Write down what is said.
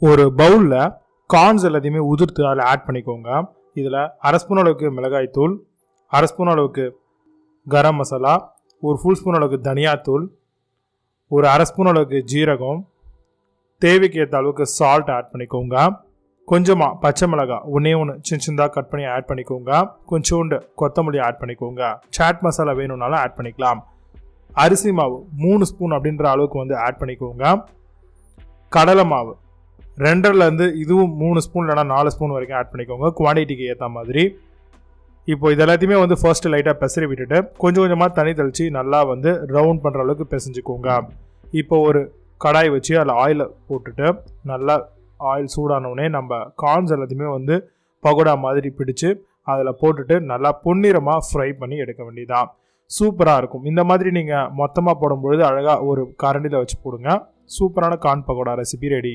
ஒரு பவுலில் கார்ன்ஸ் எல்லாத்தையுமே உதிர்த்து அதில் ஆட் பண்ணிக்கோங்க. இதில் அரை ஸ்பூன் அளவுக்கு மிளகாய் தூள், அரை ஸ்பூன் அளவுக்கு கரம் மசாலா, ஒரு ஃபுல் ஸ்பூன் அளவுக்கு தனியாத்தூள், ஒரு அரை ஸ்பூன் அளவுக்கு ஜீரகம், தேவைக்கு ஏற்ற அளவுக்கு சால்ட் ஆட் பண்ணிக்கோங்க. கொஞ்சமாக பச்சை மிளகாய் ஒன்று சின்ன சின்னதாக கட் பண்ணி ஆட் பண்ணிக்கோங்க. கொஞ்சோண்டு கொத்தமல்லி ஆட் பண்ணிக்கோங்க. சாட் மசாலா வேணும்னாலும் ஆட் பண்ணிக்கலாம். அரிசி மாவு 3 ஸ்பூன் அப்படின்ற அளவுக்கு ஆட் பண்ணிக்கோங்க. கடலை மாவு 2லேருந்து இதுவும் 3 ஸ்பூன் இல்லைனா 4 ஸ்பூன் வரைக்கும் ஆட் பண்ணிக்கோங்க, குவான்டிட்டிக்கு ஏற்ற மாதிரி. இப்போ இது எல்லாத்தையுமே ஃபர்ஸ்ட்டு லைட்டாக பெசரி விட்டுட்டு கொஞ்சம் கொஞ்சமாக தண்ணி தெளித்து நல்லா ரவுண்ட் பண்ணுற அளவுக்கு பிசைஞ்சுக்கோங்க. இப்போ ஒரு கடாய் வச்சு அதில் ஆயிலை போட்டுட்டு நல்லா ஆயில் சூடானவுடனே நம்ம கார்ன்ஸ் எல்லாத்தையுமே பகோடா மாதிரி பிடிச்சு அதில் போட்டுட்டு நல்லா பொன்னிறமாக ஃப்ரை பண்ணி எடுக்க வேண்டியதான். சூப்பராக இருக்கும். இந்த மாதிரி நீங்கள் மொத்தமாக போடும்பொழுது அழகாக ஒரு கரண்டியில் வச்சு போடுங்க. சூப்பரான கார்ன் பகோடா ரெசிபி ரெடி.